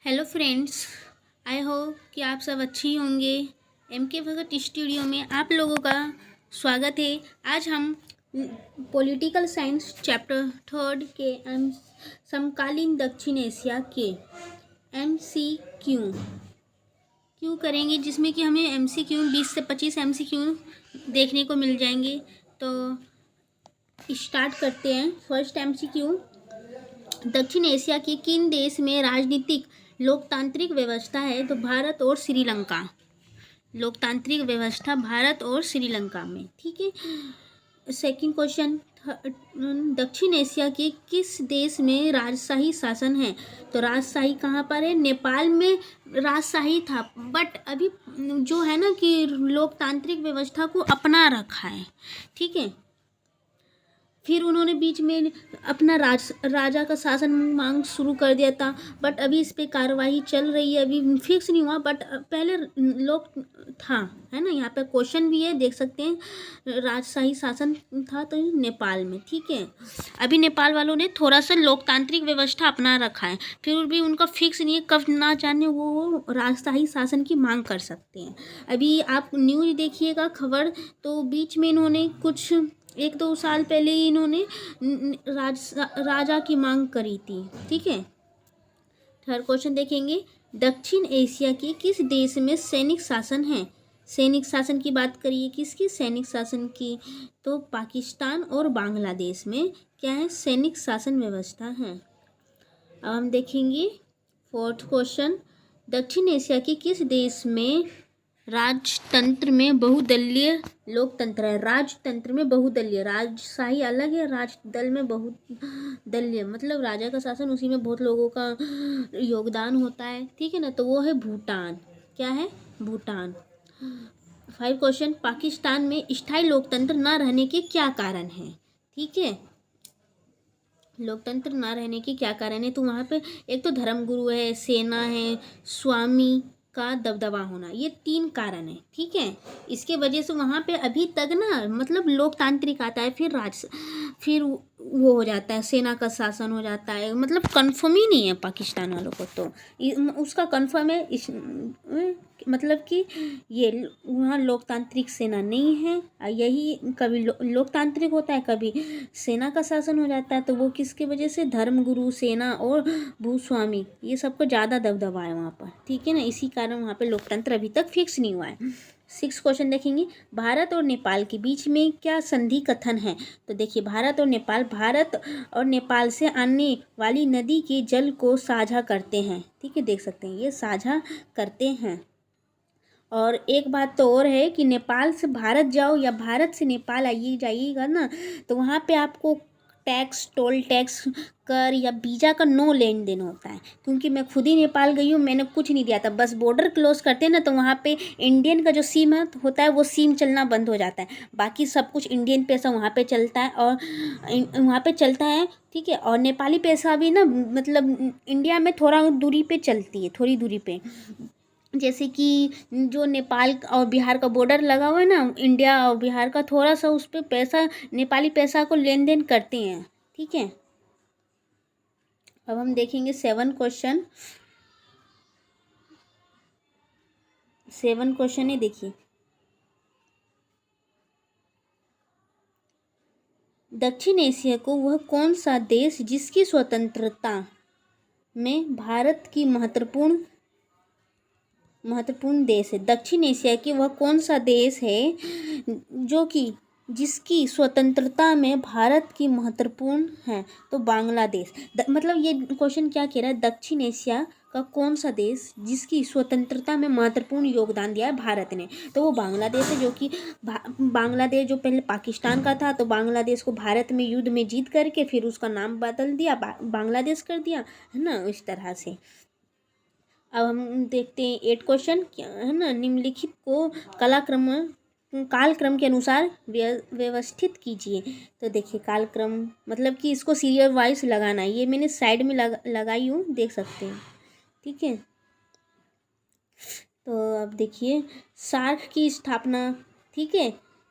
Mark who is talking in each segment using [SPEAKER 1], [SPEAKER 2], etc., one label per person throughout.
[SPEAKER 1] Hello friends. I hope कि आप सब अच्छी होंगे। एम के भगत स्टूडियो में आप लोगों का स्वागत है। आज हम पॉलिटिकल साइंस चैप्टर थर्ड के समकालीन दक्षिण एशिया के MCQ क्यों करेंगे, जिसमें कि हमें MCQ 20 से 25 MCQ देखने को मिल जाएंगे। तो स्टार्ट करते हैं। फर्स्ट MCQ, दक्षिण एशिया के किन देश में राजनीतिक लोकतांत्रिक व्यवस्था है? तो भारत और श्रीलंका। लोकतांत्रिक व्यवस्था भारत और श्रीलंका में, ठीक है। सेकंड क्वेश्चन, दक्षिण एशिया के किस देश में राजशाही शासन है? तो राजशाही कहाँ पर है? नेपाल में राजशाही था, बट अभी जो है ना कि लोकतांत्रिक व्यवस्था को अपना रखा है, ठीक है। फिर उन्होंने बीच में अपना राजा का शासन मांग शुरू कर दिया था, बट अभी इस पे कार्रवाई चल रही है, अभी फिक्स नहीं हुआ, बट पहले लोग था, है ना। यहाँ पे क्वेश्चन भी है, देख सकते हैं। राजशाही शासन था तो नेपाल में, ठीक है। अभी नेपाल वालों ने थोड़ा सा लोकतांत्रिक व्यवस्था अपना रखा है, फिर भी उनका फिक्स नहीं है, कब ना जाने वो राजशाही शासन की मांग कर सकते हैं। अभी आप न्यूज़ देखिएगा, खबर, तो बीच में इन्होंने कुछ 1-2 साल पहले ही इन्होंने राजा की मांग करी थी, ठीक है। थर्ड क्वेश्चन देखेंगे, दक्षिण एशिया के किस देश में सैनिक शासन है? सैनिक शासन की बात करिए, किसकी सैनिक शासन की? तो पाकिस्तान और बांग्लादेश में क्या है? सैनिक शासन व्यवस्था है। अब हम देखेंगे फोर्थ क्वेश्चन, दक्षिण एशिया के किस देश में राजतंत्र में बहुदलीय लोकतंत्र है? राजतंत्र में बहुदलीय, राजशाही अलग है, राजदल में बहुदलीय, मतलब राजा का शासन, उसी में बहुत लोगों का योगदान होता है, ठीक है ना। तो वो है भूटान। क्या है? भूटान। 5 क्वेश्चन, पाकिस्तान में स्थायी लोकतंत्र न रहने के क्या कारण है? ठीक है, लोकतंत्र ना रहने के क्या कारण है? तो वहाँ पे एक तो धर्मगुरु है, सेना है, स्वामी का दबदबा होना, ये 3 कारण है, ठीक है। इसके वजह से वहाँ पे अभी तक ना, मतलब लोकतांत्रिक आता है, फिर वो हो जाता है, सेना का शासन हो जाता है, मतलब कंफर्म ही नहीं है पाकिस्तान वालों को। तो उसका कंफर्म है मतलब कि ये वहाँ लोकतांत्रिक सेना नहीं है। यही कभी लोकतांत्रिक होता है, कभी सेना का शासन हो जाता है। तो वो किसके वजह से? धर्मगुरु, सेना और भूस्वामी, ये सबको ज़्यादा दबदबा है वहाँ पर, ठीक है ना। इसी कारण वहाँ पे लोकतंत्र अभी तक फिक्स नहीं हुआ है। 6 क्वेश्चन देखेंगे, भारत और नेपाल के बीच में क्या संधि कथन है? तो देखिए, भारत और नेपाल से आने वाली नदी के जल को साझा करते हैं, ठीक है, देख सकते हैं, ये साझा करते हैं। और एक बात तो और है कि नेपाल से भारत जाओ या भारत से नेपाल जाइएगा ना, तो वहाँ पे आपको टैक्स, टोल टैक्स, कर या वीज़ा का नो लेन देन होता है। क्योंकि मैं खुद ही नेपाल गई हूँ, मैंने कुछ नहीं दिया था, बस बॉर्डर क्लोज करते हैं ना, तो वहाँ पे इंडियन का जो सिम होता है वो सिम चलना बंद हो जाता है। बाकी सब कुछ इंडियन पैसा वहाँ पे चलता है, और वहाँ पे चलता है, ठीक है। और नेपाली पैसा भी ना, मतलब इंडिया में थोड़ा दूरी पे चलती है, थोड़ी दूरी पे, जैसे कि जो नेपाल और बिहार का बॉर्डर लगा हुआ है ना, इंडिया और बिहार का, थोड़ा सा उस पर पैसा, नेपाली पैसा को लेन देन करते हैं, ठीक है। अब हम देखेंगे 7 क्वेश्चन। 7 क्वेश्चन है, देखिए, दक्षिण एशिया को वह कौन सा देश जिसकी स्वतंत्रता में भारत की महत्वपूर्ण देश है? दक्षिण एशिया की वह कौन सा देश है जो कि जिसकी स्वतंत्रता में भारत की महत्वपूर्ण है? तो बांग्लादेश। मतलब ये क्वेश्चन क्या कह रहा है, दक्षिण एशिया का कौन सा देश जिसकी स्वतंत्रता में महत्वपूर्ण योगदान दिया है भारत ने? तो वो बांग्लादेश है, जो कि बांग्लादेश जो पहले पाकिस्तान का था, तो बांग्लादेश को भारत में युद्ध में जीत करके फिर उसका नाम बदल दिया, बांग्लादेश कर दिया, है ना, इस तरह से। अब हम देखते हैं 8 क्वेश्चन, है ना, निम्नलिखित को कालक्रम के अनुसार व्यवस्थित कीजिए। तो देखिए, कालक्रम मतलब कि इसको सीरियल वाइज लगाना है, ये मैंने साइड में लगाई हूँ, देख सकते हैं, ठीक है। तो अब देखिए, सार्क की स्थापना, ठीक है,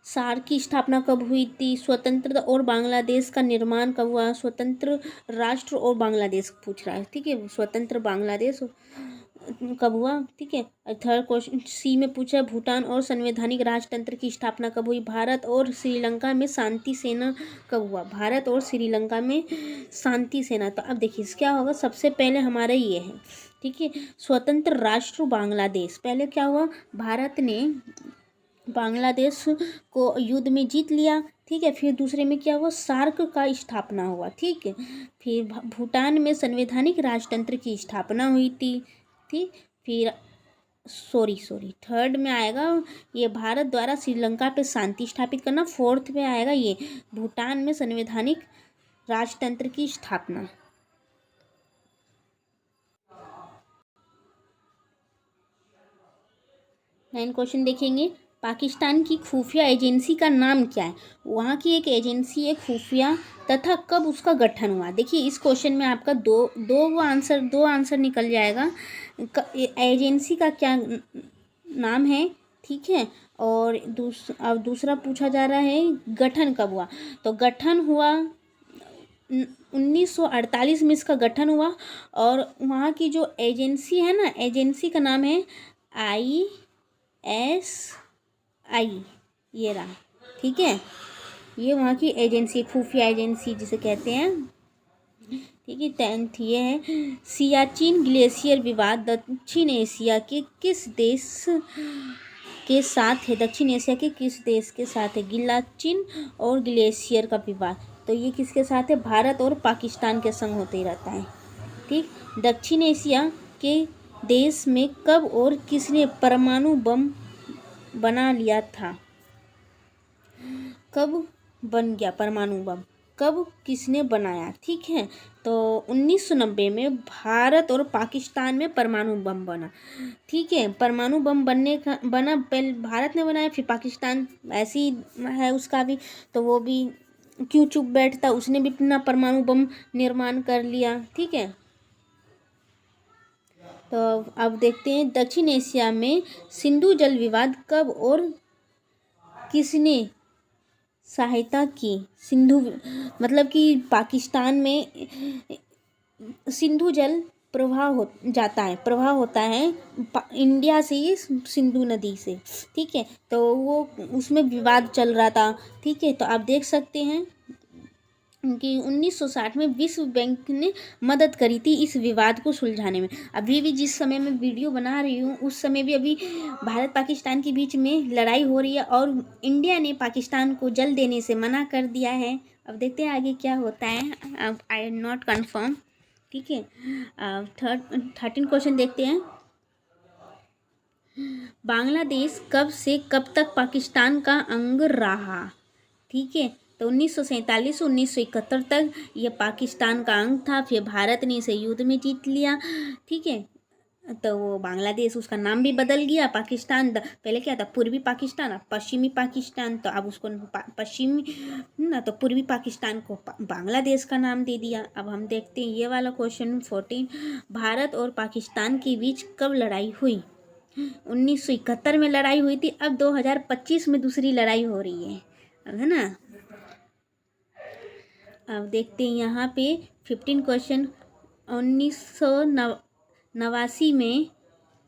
[SPEAKER 1] सार्क की स्थापना कब हुई थी, स्वतंत्र और बांग्लादेश का निर्माण कब हुआ, स्वतंत्र राष्ट्र और बांग्लादेश पूछ रहा है, ठीक है, स्वतंत्र बांग्लादेश कब हुआ, ठीक है। थर्ड क्वेश्चन सी में पूछा भूटान और संवैधानिक राजतंत्र की स्थापना कब हुई, भारत और श्रीलंका में शांति सेना कब हुआ, भारत और श्रीलंका में शांति सेना। तो अब देखिए क्या होगा, सबसे पहले हमारा ये है, ठीक है, स्वतंत्र राष्ट्र बांग्लादेश, पहले क्या हुआ, भारत ने बांग्लादेश को युद्ध में जीत लिया, ठीक है, फिर दूसरे में क्या हुआ, सार्क का स्थापना हुआ, ठीक है, फिर भूटान में संवैधानिक राजतंत्र की स्थापना हुई थी, ठीक, फिर सॉरी थर्ड में आएगा ये भारत द्वारा श्रीलंका पे शांति स्थापित करना, फोर्थ में आएगा ये भूटान में संवैधानिक राजतंत्र की स्थापना। नाइन क्वेश्चन देखेंगे, पाकिस्तान की खुफिया एजेंसी का नाम क्या है, वहाँ की एक एजेंसी है खुफिया, तथा कब उसका गठन हुआ। देखिए इस क्वेश्चन में आपका दो आंसर निकल जाएगा, एजेंसी का क्या नाम है, ठीक है, और अब दूसरा पूछा जा रहा है गठन कब हुआ, तो गठन हुआ 1948 में इसका गठन हुआ, और वहाँ की जो एजेंसी है ना, एजेंसी का नाम है ISI, ये रहा, ठीक है, ये वहाँ की एजेंसी, खुफिया एजेंसी जिसे कहते हैं, ठीक है। 10th ये है, सियाचिन ग्लेशियर विवाद दक्षिण एशिया के किस देश के साथ है, दक्षिण एशिया के किस देश के साथ है, गिलाचिन और ग्लेशियर का विवाद, तो ये किसके साथ है, भारत और पाकिस्तान के संग होते ही रहता है, ठीक। दक्षिण एशिया के देश में कब और किसने परमाणु बम बना लिया था, कब बन गया परमाणु बम, कब किसने बनाया, ठीक है, तो 1990 में भारत और पाकिस्तान में परमाणु बम बना, ठीक है, परमाणु बम बना पहले भारत ने बनाया, फिर पाकिस्तान ऐसी है उसका भी, तो वो भी क्यों चुप बैठता, उसने भी अपना परमाणु बम निर्माण कर लिया, ठीक है। तो अब देखते हैं दक्षिण एशिया में सिंधु जल विवाद कब और किसने सहायता की, सिंधु मतलब कि पाकिस्तान में सिंधु जल प्रवाह होता है इंडिया से, ही सिंधु नदी से, ठीक है, तो वो उसमें विवाद चल रहा था, ठीक है, तो आप देख सकते हैं कि 1960 में विश्व बैंक ने मदद करी थी इस विवाद को सुलझाने में। अभी भी जिस समय मैं वीडियो बना रही हूँ उस समय भी अभी भारत पाकिस्तान के बीच में लड़ाई हो रही है, और इंडिया ने पाकिस्तान को जल देने से मना कर दिया है। अब देखते हैं आगे क्या होता है, आई एम नॉट कन्फर्म, ठीक है। 13 क्वेश्चन देखते हैं, बांग्लादेश कब से कब तक पाकिस्तान का अंग रहा, ठीक है, तो 1947 से 1971 तक ये पाकिस्तान का अंग था, फिर भारत ने इसे युद्ध में जीत लिया, ठीक है, तो वो बांग्लादेश उसका नाम भी बदल गया, पाकिस्तान पहले क्या था, पूर्वी पाकिस्तान, अब पश्चिमी पाकिस्तान, तो अब उसको पश्चिमी ना, तो पूर्वी पाकिस्तान को बांग्लादेश का नाम दे दिया। अब हम देखते हैं ये वाला क्वेश्चन 14, भारत और पाकिस्तान के बीच कब लड़ाई हुई, 1971 में लड़ाई हुई थी, अब 2025 में दूसरी लड़ाई हो रही है, अब है ना। अब देखते हैं यहाँ पे 15 क्वेश्चन, 1989 में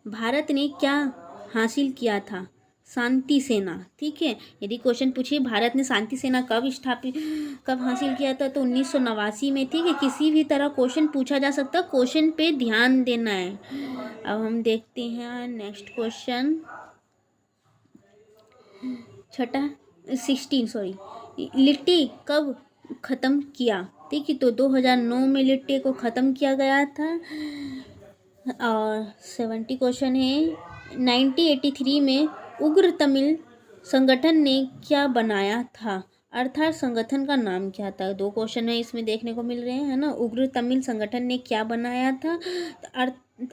[SPEAKER 1] भारत ने क्या हासिल किया था, शांति सेना, ठीक है, यदि क्वेश्चन पूछिए भारत ने शांति सेना कब हासिल किया था, तो 1989 में, ठीक है, किसी भी तरह क्वेश्चन पूछा जा सकता है, क्वेश्चन पे ध्यान देना है। अब हम देखते हैं नेक्स्ट क्वेश्चन, 16 लिट्टी कब ख़त्म किया, ठीक है, तो 2009 में लिट्टी को ख़त्म किया गया था। और 70 क्वेश्चन है, 1983 में उग्र तमिल संगठन ने क्या बनाया था, अर्थात संगठन का नाम क्या था, 2 क्वेश्चन है इसमें देखने को मिल रहे हैं, है ना, उग्र तमिल संगठन ने क्या बनाया था,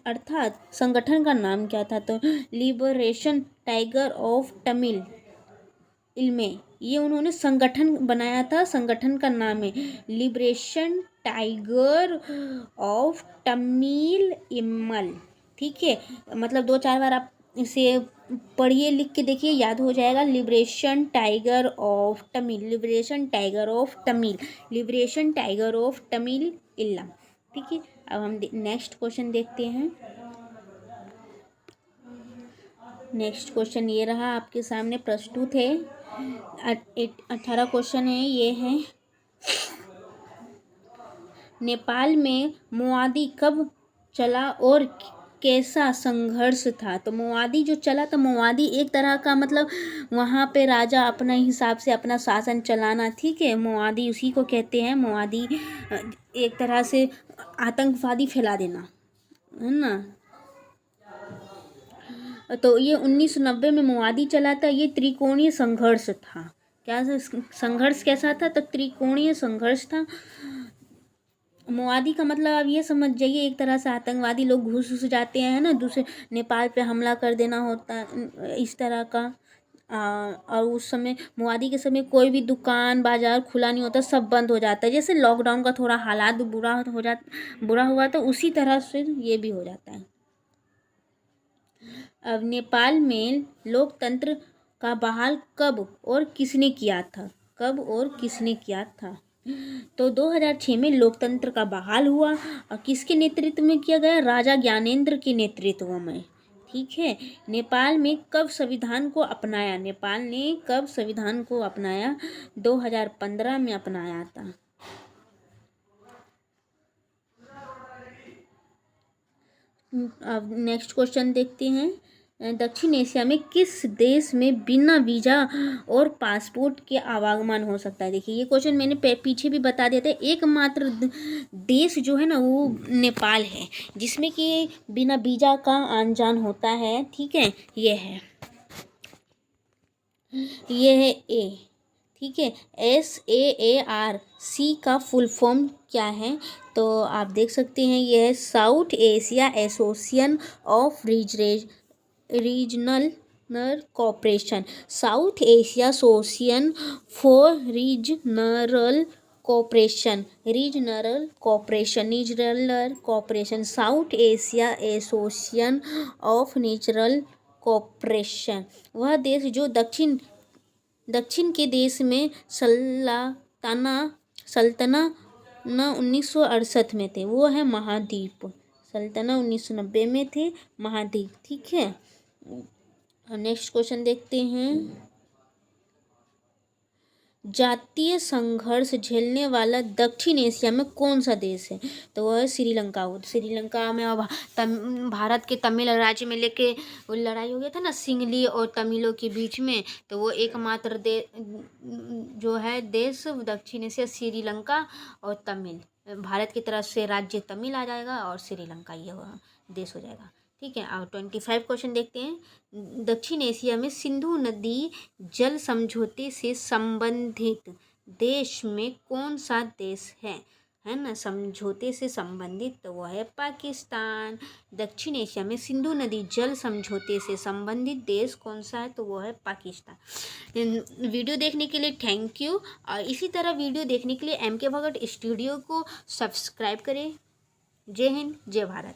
[SPEAKER 1] अर्थात संगठन का नाम क्या था, तो लिबरेशन टाइगर ऑफ तमिल इल्मे, ये उन्होंने संगठन बनाया था, संगठन का नाम है liberation tiger of Tamil email, ठीक है, मतलब 2-4 बार आप इसे पढ़िए, लिख के देखिए, याद हो जाएगा। Liberation tiger of Tamil, liberation tiger of Tamil, liberation tiger of Tamil Eelam. ठीक है, अब हम नेक्स्ट क्वेश्चन देखते हैं। नेक्स्ट क्वेश्चन ये रहा आपके सामने प्रस्तुत है। 18 क्वेश्चन है ये है। नेपाल में मोआदी कब चला और कैसा संघर्ष था? तो मोआदी जो चला था, मोआदी एक तरह का मतलब वहाँ पे राजा अपने हिसाब से अपना शासन चलाना। ठीक है, मोआदी उसी को कहते हैं। मोआदी एक तरह से आतंकवादी फैला देना, है ना। तो ये 1990 में मोआदी चला था। ये त्रिकोणीय संघर्ष था। क्या संघर्ष कैसा था? तो त्रिकोणीय संघर्ष था। मोआदी का मतलब आप ये समझ जाइए, एक तरह से आतंकवादी लोग घुस जाते हैं ना, दूसरे नेपाल पे हमला कर देना होता इस तरह का। और उस समय मोआदी के समय कोई भी दुकान बाजार खुला नहीं होता, सब बंद हो जाता है। जैसे लॉकडाउन का थोड़ा हालात बुरा हुआ तो उसी तरह से ये भी हो जाता है। अब नेपाल में लोकतंत्र का बहाल कब और किसने किया था? कब और किसने किया था? तो 2006 में लोकतंत्र का बहाल हुआ और किसके नेतृत्व में किया गया? राजा ज्ञानेंद्र के नेतृत्व में। ठीक है, नेपाल में कब संविधान को अपनाया? नेपाल ने कब संविधान को अपनाया? 2015 में अपनाया था। अब नेक्स्ट क्वेश्चन देखते हैं। दक्षिण एशिया में किस देश में बिना वीज़ा और पासपोर्ट के आवागमन हो सकता है? देखिए, ये क्वेश्चन मैंने पीछे भी बता दिया था। एकमात्र देश जो है ना वो नेपाल है, जिसमें कि बिना वीज़ा का आन जान होता है। ठीक है, ये है ए। ठीक है, SAARC का फुल फॉर्म क्या है? तो आप देख सकते हैं, यह है south Asia association of regional cooperation. South Asia association for regional cooperation, regional cooperation, south Asia association of regional cooperation. वह देश जो दक्षिण के देश में सल्तनत 1968 में थे, वो है महाद्वीप। सल्तनत 1990 में थे, महाद्वीप। ठीक है, नेक्स्ट क्वेश्चन देखते हैं। जातीय संघर्ष झेलने वाला दक्षिण एशिया में कौन सा देश है? तो वह है श्रीलंका। श्रीलंका में अब भारत के तमिल राज्य में लेके वो लड़ाई हो गया था ना, सिंहली और तमिलों के बीच में। तो वो एकमात्र जो है देश दक्षिण एशिया, श्रीलंका और तमिल। भारत की तरफ से राज्य तमिल आ जाएगा और श्रीलंका ये देश हो जाएगा। ठीक है, और 25 क्वेश्चन देखते हैं। दक्षिण एशिया में सिंधु नदी जल समझौते से संबंधित देश में कौन सा देश है ना, समझौते से संबंधित? तो वह है पाकिस्तान। दक्षिण एशिया में सिंधु नदी जल समझौते से संबंधित देश कौन सा है? तो वह है पाकिस्तान। वीडियो देखने के लिए थैंक यू। और इसी तरह वीडियो देखने के लिए MK भगत स्टूडियो को सब्सक्राइब करें। जय हिंद, जय भारत।